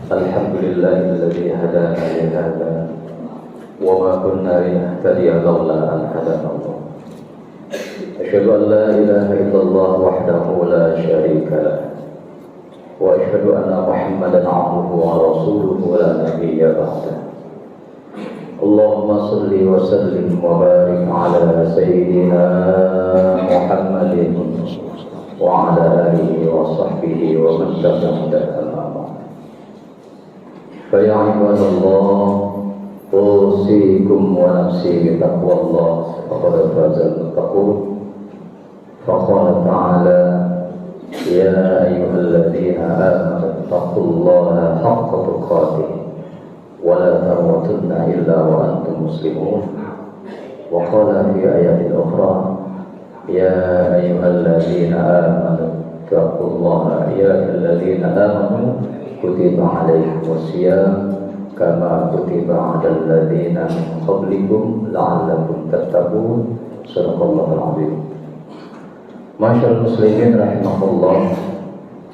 الحمد لله الذي هدانا لهذا وما كنا لنهتدي لولا أن هدانا الله. أشهد أن لا إله إلا الله وحده لا شريك له وأشهد أن محمدا عبده ورسوله لا نبي بعده. اللهم صل وسلم وبارك على سيدنا محمد وعلى آله وصحبه ومن تبعهم بإحسان. فيا عباد الله أوصيكم ونفسي بتقوى الله فقد فاز المتقون. فقال تعالى: يا أيها الذين آمنوا اتقوا الله حق تقاته ولا تموتن إلا وأنتم مسلمون. وقال في آية أخرى: يا أيها الذين آمنوا اتقوا الله يا أيها الذين آمنوا كتب عليكم الصيام كما كتب على الذين من قبلكم لعلكم تتقون. صدق الله العظيم. Masyaallah muslimin rahimahullah,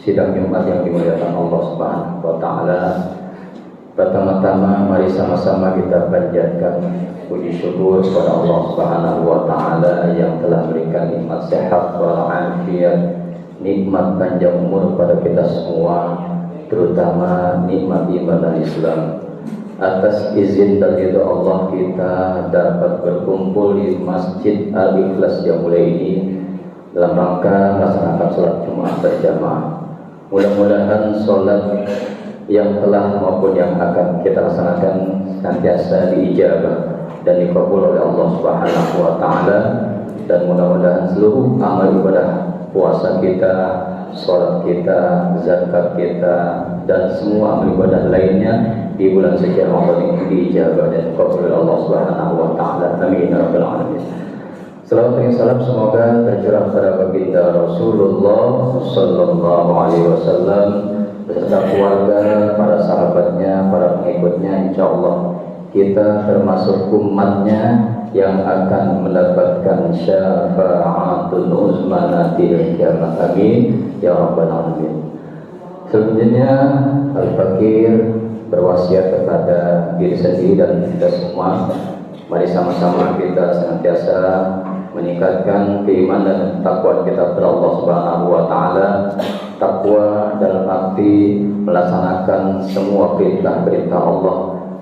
sidang Jumat yang dimuliakan Allah Subhanahu wa taala. Pertama-tama mari sama-sama kita panjatkan puji syukur kepada Allah Subhanahu wa taala yang telah berikan nikmat sehat wal afiat, nikmat panjang umur kepada kita semua, terutama nikmat iman dan Islam. Atas izin dan ridha Allah kita dapat berkumpul di Masjid Al-Ikhlas yang mulia ini dalam rangka melaksanakan sholat Jumat berjamaah. Mudah-mudahan sholat yang telah maupun yang akan kita laksanakan senantiasa diijabah dan dikabul oleh Allah Subhanahu wa taala, dan mudah-mudahan seluruh amal ibadah puasa kita, sholat kita, zakat kita, dan semua amal ibadah lainnya di bulan suci Ramadan ini diijabah dan dikabul oleh Allah Subhanahu wa taala. Amin ya rabbal alamin. Salawat dan salam semoga tercurah pada baginda Rasulullah sallallahu alaihi wasallam beserta keluarga, para sahabatnya, para pengikutnya. Insyaallah kita termasuk umatnya yang akan mendapatkan syafa'atul uzma nanti di kiamat. Amin ya rabbal alamin. Selanjutnya Al-Fakir berwasiat kepada diri sendiri dan kita semua, mari sama-sama kita senantiasa meningkatkan keimanan dan takwa kita kepada Allah Subhanahu wa taala. Takwa dalam arti melaksanakan semua perintah-perintah Allah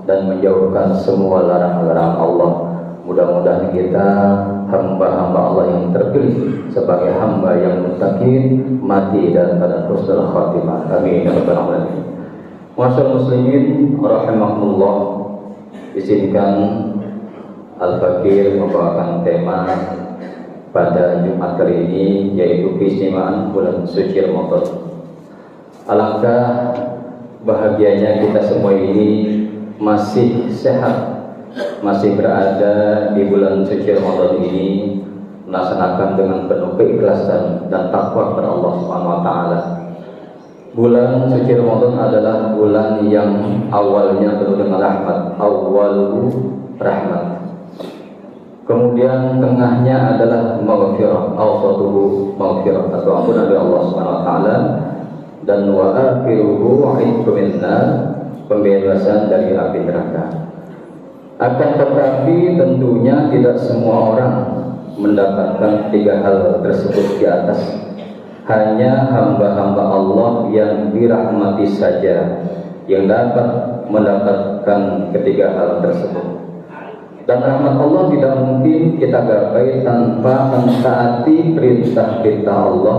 dan menjauhkan semua larangan-larangan Allah. Mudah-mudahan kita hamba-hamba Allah yang terpilih sebagai hamba yang muttaqin, mati dalam keadaan husnul khatimah. Amin ya rabbal alamin. Masyaallah muslimin rahimakumullah, izinkan Al-Fakir membawakan tema pada Jumat kali ini, yaitu keistimewaan bulan suci Ramadan. Alangkah bahagianya kita semua ini masih sehat, masih berada di bulan suci Ramadan ini, melaksanakan dengan penuh keikhlasan dan takwa kepada Allah Subhanahu wa taala. Bulan suci Ramadan adalah bulan yang awalnya penuh dengan rahmat, awwalu rahmat. Kemudian tengahnya adalah maghfirah, awsatuhu maghfirah atau ampun dari Allah Subhanahu wa taala, dan wa akhiruhu wa'idkum minnar, pembebasan dari api neraka. Akan tetapi tentunya tidak semua orang mendapatkan tiga hal tersebut di atas. Hanya hamba-hamba Allah yang dirahmati saja yang dapat mendapatkan ketiga hal tersebut. Dan rahmat Allah tidak mungkin kita gapai tanpa mentaati perintah-perintah Allah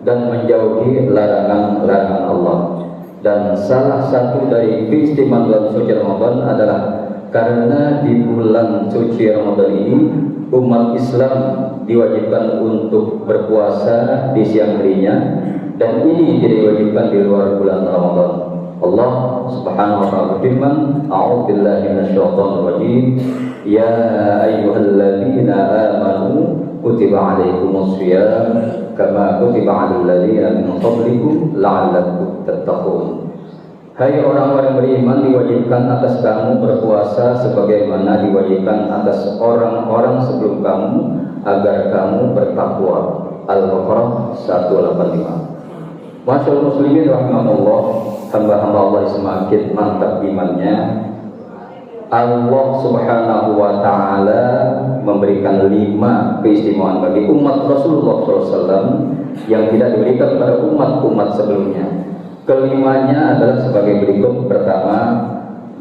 dan menjauhi larangan-larangan Allah. Dan salah satu dari keistimewaan bulan suci Ramadan adalah karena di bulan suci Ramadan ini umat Islam diwajibkan untuk berpuasa di siang harinya, dan ini tidak diwajibkan di luar bulan Ramadan. Allah Subhanahu wa taala berfirman, a'udzubillahi minasyaitonir rajim, ya ayyuhalladzina amanu kutiba alaikumusshiyam kama kutiba 'alal ladzina min qablikum la'allakum tattaqun. Hai orang-orang beriman, diwajibkan atas kamu berpuasa sebagaimana diwajibkan atas orang-orang sebelum kamu agar kamu bertakwa. Al-Baqarah 185. Masyaallah muslimin rahimahullah, hamba-hamba Allah semakin mantap imannya, Allah Subhanahu wa Ta'ala memberikan 5 keistimewaan bagi umat Rasulullah SAW yang tidak diberikan pada umat-umat sebelumnya. Kelimanya adalah sebagai berikut. Pertama,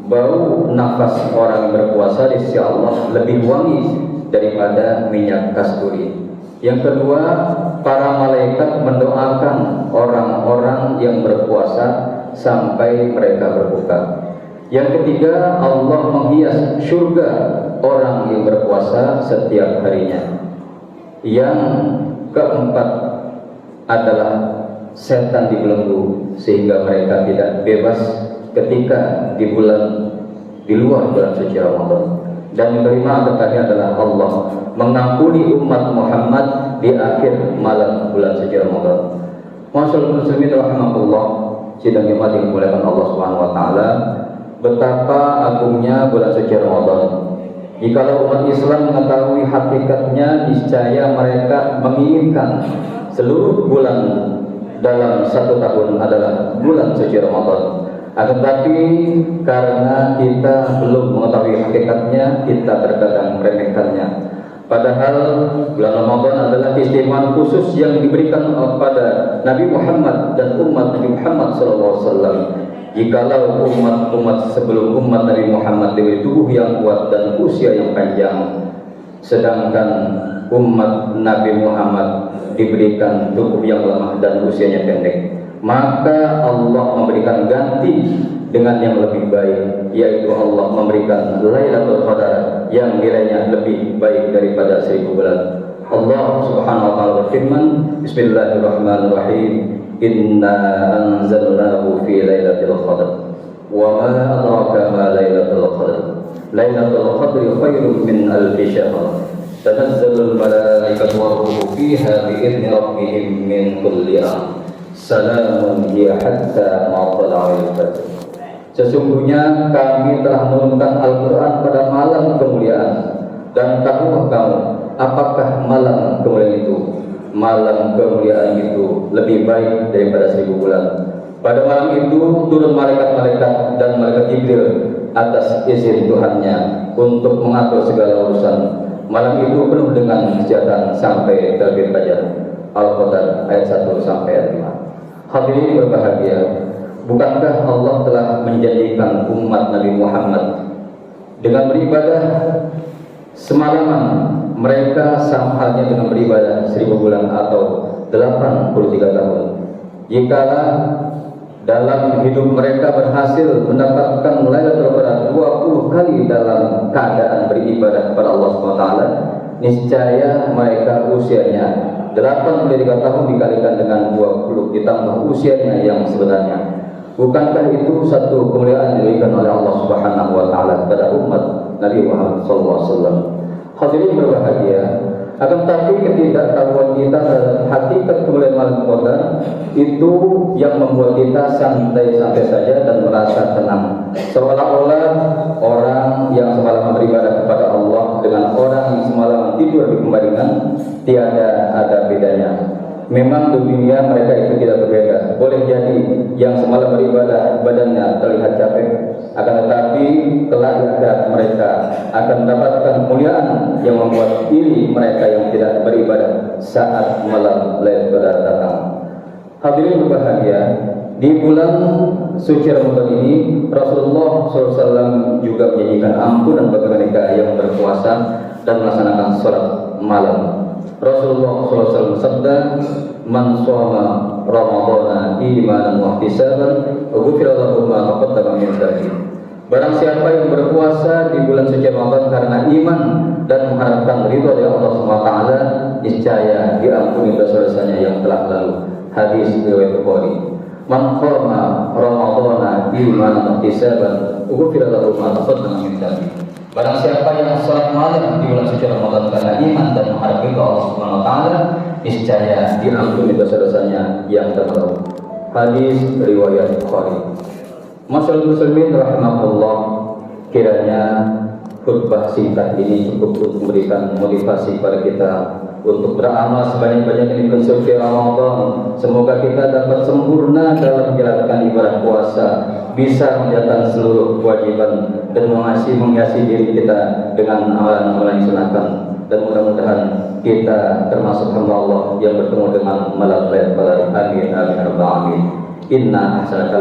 bau nafas orang yang berpuasa di sisi Allah lebih wangi daripada minyak kasturi. Yang kedua, para malaikat mendoakan orang-orang yang berpuasa sampai mereka berbuka. Yang ketiga, Allah menghias surga orang yang berpuasa setiap harinya. Yang keempat adalah setan dibelenggu sehingga mereka tidak bebas ketika di luar bulan suci Ramadan. Dan yang kelima adalah Allah mengampuni umat Muhammad di akhir malam bulan suci Ramadan. Masyaallah muslimin rahimahullah, sidang jemaat yang dimuliakan Allah Subhanahu wa Ta'ala, betapa agungnya bulan suci Ramadan. Jikalau umat Islam mengetahui hakikatnya, niscaya mereka menginginkan seluruh bulan dalam 1 tahun adalah bulan suci Ramadan. Akan tetapi karena kita belum mengetahui hakikatnya, kita terkadang meremehkannya. Padahal bulan Ramadan adalah keistimewaan khusus yang diberikan kepada Nabi Muhammad dan umat Nabi Muhammad SAW. Jikalau umat-umat sebelum umat Nabi Muhammad diberi tubuh yang kuat dan usia yang panjang, sedangkan umat Nabi Muhammad diberikan tubuh yang lemah dan usianya pendek, maka Allah memberikan ganti dengan yang lebih baik, yaitu Allah memberikan Lailatul Qadar yang nilainya lebih baik daripada 1000 bulan. Allah Subhanahu wa Ta'ala berfirman, Bismillahirrahmanirrahim, Inna anzalnahu fi Lailatul Qadar wa ma adraka ma Lailatul Qadar. Lailatul Qadri khairun min alfi syahr. Tanazzalul malaikatu war ruhu fiha bi idzni rabbihim min kulli amr. Salamun hiya hatta matla'il fajr. Sesungguhnya kami telah menurunkan Al-Quran pada malam kemuliaan. Dan tahukah kamu apakah malam kemuliaan itu? Malam kemuliaan itu lebih baik daripada 1000 bulan. Pada malam itu turun malaikat-malaikat dan malaikat Jibril atas izin Tuhannya untuk mengatur segala urusan. Malam itu penuh dengan kesejahteraan sampai terbit fajar. Al-Qadar ayat 1 sampai ayat 5. Hadirin berbahagia, bukankah Allah telah menjadikan umat Nabi Muhammad dengan beribadah semalaman mereka sama halnya dengan beribadah 1000 bulan atau 83 tahun. Jikalau dalam hidup mereka berhasil mendapatkan Lailatul Qadar 20 kali dalam keadaan beribadah kepada Allah SWT, niscaya mereka usianya 83 tahun dikalikan dengan 20 ditambah usianya yang sebenarnya. Bukankah itu satu kemuliaan yang diberikan oleh Allah Subhanahu wa Ta'ala kepada umat Nabi Muhammad SAW? Hadirin berbahagia, akan tetapi ketidaktahuan kita terhadap hakikat kemuliaan malam Qadar itu yang membuat kita santai-santai saja dan merasa tenang, seolah-olah orang yang semalam beribadah kepada Allah dengan orang yang semalam tidur di pembaringan tiada ada bedanya. Memang dunia mereka itu tidak berbeda. Boleh jadi yang semalam beribadah badannya terlihat capek, akan tetapi kelak di akhirat mereka akan mendapatkan kemuliaan yang membuat iri mereka yang tidak beribadah saat malam Lailatul Qadar datang. Hadirin berbahagia, di bulan suci Ramadan ini Rasulullah SAW juga menjanjikan ampunan bagi mereka yang berpuasa dan melaksanakan sholat malam. Rasulullah SAW bersabda, "Man shoma Ramadhana imanan wa ihtisaban, ghufira lahu ma taqaddama min dhanbihi." Barang siapa yang berpuasa di bulan suci Ramadan karena iman dan mengharapkan ridha dari Allah SWT, niscaya diampuni dosa-dosanya yang telah lalu. Hadis riwayat Bukhari. Man shoma Ramadhana imanan wa ihtisaban, ghufira lahu ma taqaddama min dhanbihi. Barang siapa yang salat malam di bulan suci Ramadan karena iman dan mengharap ridha Allah Subhanahu wa Ta'ala, niscaya diampuni dosa-dosanya yang terdahulu. Hadis riwayat Bukhari. Masyaallah muslimin rahimahullah, kiranya khutbah singkat ini cukup untuk memberikan motivasi pada kita untuk beramal sebanyak-banyaknya di bulan suci Ramadan. Semoga kita dapat sempurna dalam menjalankan ibadah puasa, bisa menjalankan seluruh kewajiban dan menghiasi diri kita dengan amalan-amalan yang disunahkan. Dan mudah-mudahan kita termasuk hamba Allah yang bertemu dengan malaikat pada amin amin rabbal alamin. Inna ahsana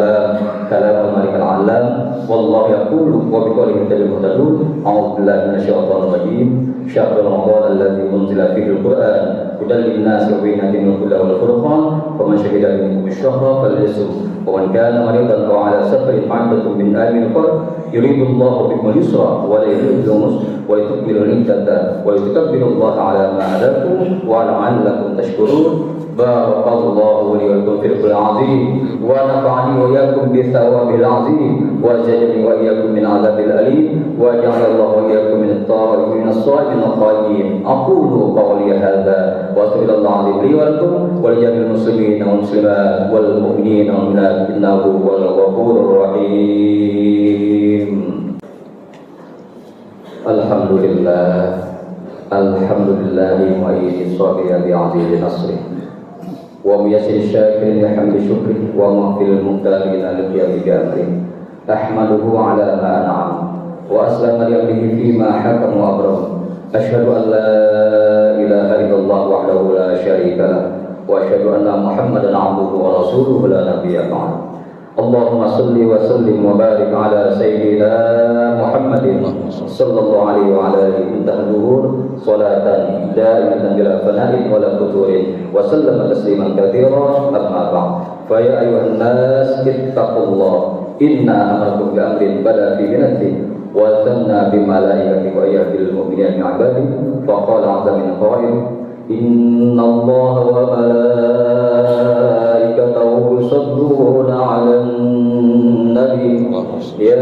kalam malikal alam wallahu yaqulu wa biqaulihi tadallun a'udzu billahi minasyaitonir rajim. Syahrul Ramadan alladzi unzila fihi al-Qur'an hudan lin-nasi wa bayyinatin minal huda wal furqan faman shahida minkum ash-shahra falyasum wa man kana maridan aw 'ala safarin fa'iddatun min ayyamin ukhra yuridu Allahu bikumul yusra wa la yuridu al-'usra wa litukmilu al-iddata wa litukabbiru Allah 'ala ma hadakum wa la'allakum tashkurun. Barakallahu li wa lakum fil qur'anil 'azim wa nafa'ani wa iyyakum bi thawabil 'azim wa ja'alani wa iyyakum min 'adzabil alim wa ja'alallahu wa iyyakum min at-ta'imin as-sa'imin al-qa'imin. Aqulu qawli hadza wa astaghfirullahal 'azim li wa lakum wa li jami'il muslimin wal muslimat wal mu'minin wal mu'minat innahu huwal ghafurur rahim. Alhamdulillahi mu'ayyidis sabiri bi 'azimi nasri wa muyassir syakirin li hamdi syukri wa mughfiril muqtarin li qiyami bi amri ahmaduhu ala ma an'am wa aslama li amrihi fi ma hakam wa abram. Asyhadu an la ilaha illallah wahdahu la syarika lah wa asyhadu anna Muhammadan 'abduhu wa rasuluhu la nabiyya ba'd. Allahumma salli wa sallim wa barik ala sayyidina Muhammadin sallallahu alaihi wa ala alihi tahduhur salatan daimatan bila fana'in wa la futurin wa sallama tasliman katsiran amma ba'd. Fa ya ayyuhan nas ittaqullah inna amarakum bi amrin bada fi minati wa thanna bi malaikati wa yahbil mu'minina min 'ibadi fa qala 'azza min qail inna allaha wa malaikatahu yusalluna 'alan nabi ya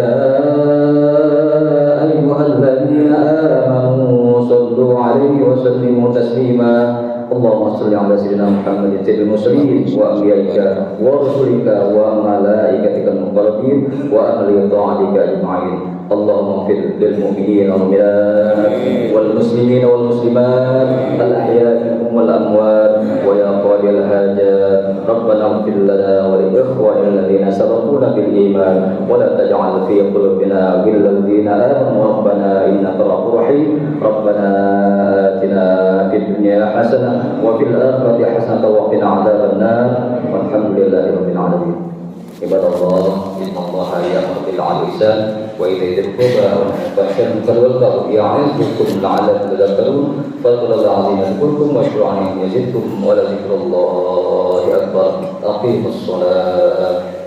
ayyuhalladzina amanu sallu 'alaihi wa sallimu taslima. Allahumma salli ala sayyidina Muhammadin sayyidil mursalin wa anbiya'ika wa rusulika wa malaikatikal muqarrabin wa ahli ta'atika ajma'in. Allahumma fil lil mu'minina wal mu'minat wal muslimina wal muslimat al ahya'i minhum wal amwat wa ya qadil hajat rabbana ighfir lana wa li ikhwanina alladhina sabaquna bil iman wa la taj'al fi qulubina ghillan lil ladzina amanu rabbana innaka ghafurur rahim. Rabbana atina fid dunya hasanah wa fil akhirati hasanah wa qina adzabannar. Walhamdulillahi rabbil alamin. Ibadallah, innallaha ya'muru bil 'adli wa ihsani wa yuhibbu al-muhsinin ya'izukum la'allakum tadhakkarun. Fadhkurullaha al-'azima yadhkurkum washkuruhu yazidkum wa la dhikrullahi akbar. Aqimus shalah.